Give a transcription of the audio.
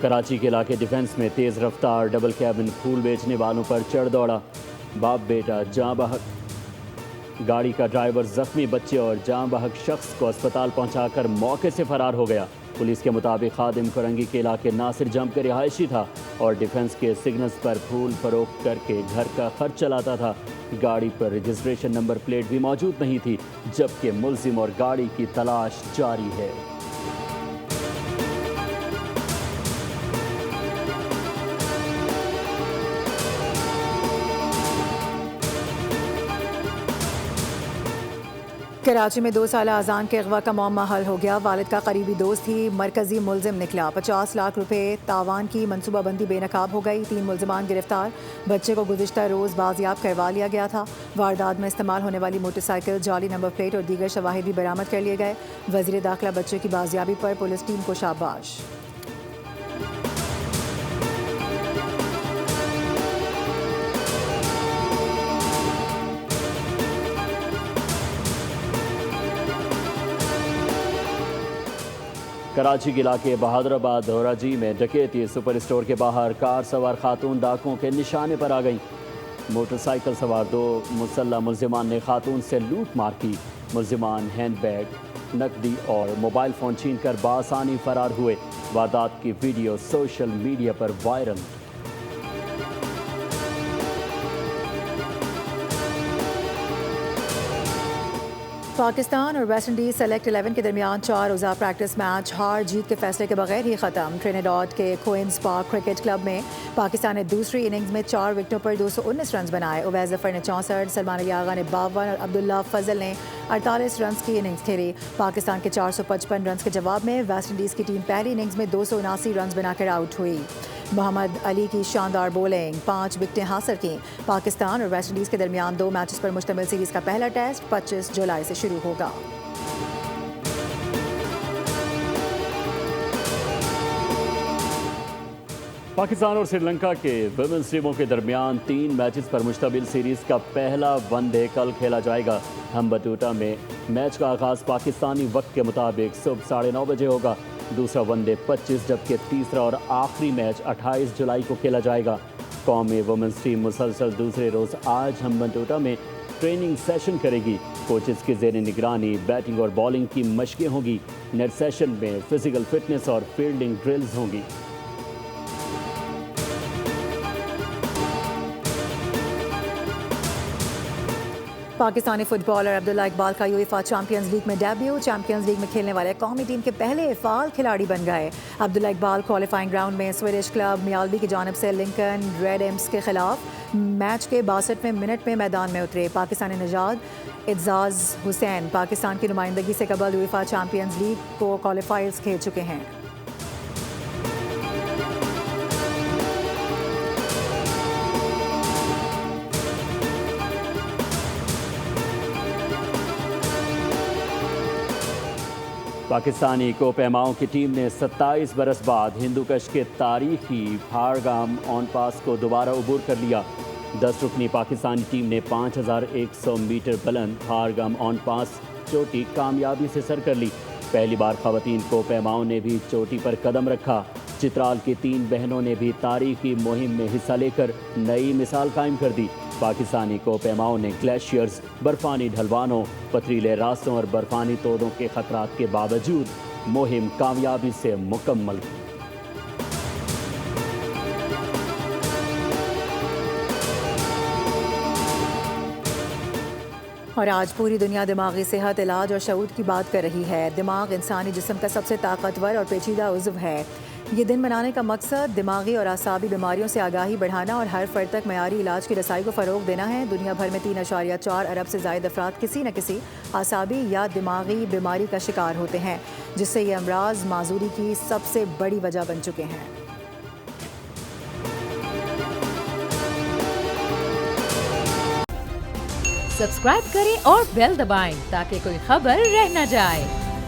کراچی کے علاقے ڈیفنس میں تیز رفتار ڈبل کیبن پھول بیچنے والوں پر چڑھ دوڑا، باپ بیٹا جاں بحق، گاڑی کا ڈرائیور زخمی بچے اور جاں بحق شخص کو اسپتال پہنچا کر موقع سے فرار ہو گیا۔ پولیس کے مطابق خادم فرنگی کے علاقے ناصر جمپ کے رہائشی تھا اور ڈیفنس کے سگنلز پر پھول فروخت کر کے گھر کا خرچ چلاتا تھا۔ گاڑی پر رجسٹریشن نمبر پلیٹ بھی موجود نہیں تھی، جبکہ ملزم اور گاڑی کی تلاش جاری ہے۔ کراچی میں 2 سالہ اذان کے اغوا کا معمہ حل ہو گیا۔ والد کا قریبی دوست ہی مرکزی ملزم نکلا۔ 50 لاکھ روپے تاوان کی منصوبہ بندی بے نقاب ہو گئی۔ 3 ملزمان گرفتار۔ بچے کو گزشتہ روز بازیاب کروا لیا گیا تھا۔ واردات میں استعمال ہونے والی موٹر سائیکل، جعلی نمبر پلیٹ اور دیگر شواہد بھی برآمد کر لیے گئے۔ وزیر داخلہ بچے کی بازیابی پر پولیس ٹیم کو شاباش۔ کراچی کے علاقے بہادر آباد دھوراجی میں ڈکیتی، سپر اسٹور کے باہر کار سوار خاتون ڈاکوؤں کے نشانے پر آ گئیں۔ موٹر سائیکل سوار 2 مسلح ملزمان نے خاتون سے لوٹ مار کی۔ ملزمان ہینڈ بیگ، نقدی اور موبائل فون چھین کر بآسانی فرار ہوئے۔ واردات کی ویڈیو سوشل میڈیا پر وائرل۔ پاکستان اور ویسٹ انڈیز سلیکٹ 11 کے درمیان 4 روزہ پریکٹس میچ ہار جیت کے فیصلے کے بغیر ہی ختم۔ ٹرینیڈاڈ کے کوئنز پارک کرکٹ کلب میں پاکستان نے دوسری اننگز میں 4 وکٹوں پر 219 رنز بنائے۔ اویس ظفر نے 64، سلمان علی آغا نے 52 اور عبداللہ فضل نے 48 رنز کی اننگز کھیلی۔ پاکستان کے 455 رنز کے جواب میں ویسٹ انڈیز کی ٹیم پہلی اننگز میں 279 رنز بنا کر آؤٹ ہوئی۔ محمد علی کی شاندار بولنگ 5 وکٹیں حاصل کیں۔ پاکستان اور ویسٹ انڈیز کے درمیان 2 میچز پر مشتمل سیریز کا پہلا ٹیسٹ 25 جولائی سے شروع ہوگا۔ پاکستان اور سری لنکا کے ویمنز ٹیموں کے درمیان 3 میچز پر مشتمل سیریز کا پہلا ون ڈے کل کھیلا جائے گا۔ ہمبٹوٹا میں میچ کا آغاز پاکستانی وقت کے مطابق صبح 9:30 بجے ہوگا۔ دوسرا ون ڈے 25 جبکہ تیسرا اور آخری میچ 28 جولائی کو کھیلا جائے گا۔ قومی ویمنز ٹیم مسلسل دوسرے روز آج ہمبٹوٹا میں ٹریننگ سیشن کرے گی۔ کوچز کی زیر نگرانی بیٹنگ اور بالنگ کی مشقیں ہوں گی۔ نیٹ سیشن میں فزیکل فٹنس اور فیلڈنگ ڈرلز ہوں گی۔ پاکستانی فٹ بالر عبداللہ اقبال کا یویفا چیمپئنز لیگ میں ڈیبیو۔ چیمپئنز لیگ میں کھیلنے والے قومی ٹیم کے پہلے فعال کھلاڑی بن گئے۔ عبداللہ اقبال کوالیفائنگ راؤنڈ میں سویڈش کلب میالبی کی جانب سے لنکن ریڈ ایمس کے خلاف میچ کے 62ویں منٹ میں میدان میں اترے۔ پاکستانی نژاد اعزاز حسین پاکستان کی نمائندگی سے قبل یویفا چیمپئنز لیگ کو کوالیفائرز کھیل چکے ہیں۔ پاکستانی کو پیماؤں کی ٹیم نے 27 برس بعد ہندوکش کے تاریخی پھارگام آن پاس کو دوبارہ عبور کر لیا۔ 10 رکنی پاکستانی ٹیم نے 5100 میٹر بلند پھارگام آن پاس چوٹی کامیابی سے سر کر لی۔ پہلی بار خواتین کو پیماؤں نے بھی چوٹی پر قدم رکھا۔ چترال کی 3 بہنوں نے بھی تاریخی مہم میں حصہ لے کر نئی مثال قائم کر دی۔ پاکستانی کو پیماؤں نے گلیشیئرز، برفانی ڈھلوانوں، پتھریلے راستوں اور برفانی تودوں کے خطرات کے باوجود مہم کامیابی سے مکمل کی۔ اور آج پوری دنیا دماغی صحت، علاج اور شعور کی بات کر رہی ہے۔ دماغ انسانی جسم کا سب سے طاقتور اور پیچیدہ عضو ہے۔ یہ دن منانے کا مقصد دماغی اور اعصابی بیماریوں سے آگاہی بڑھانا اور ہر فرد تک معیاری علاج کی رسائی کو فروغ دینا ہے۔ دنیا بھر میں 3.4 ارب سے زائد افراد کسی نہ کسی اعصابی یا دماغی بیماری کا شکار ہوتے ہیں، جس سے یہ امراض معذوری کی سب سے بڑی وجہ بن چکے ہیں۔ سبسکرائب کریں اور بیل دبائیں تاکہ کوئی خبر رہ نہ جائے۔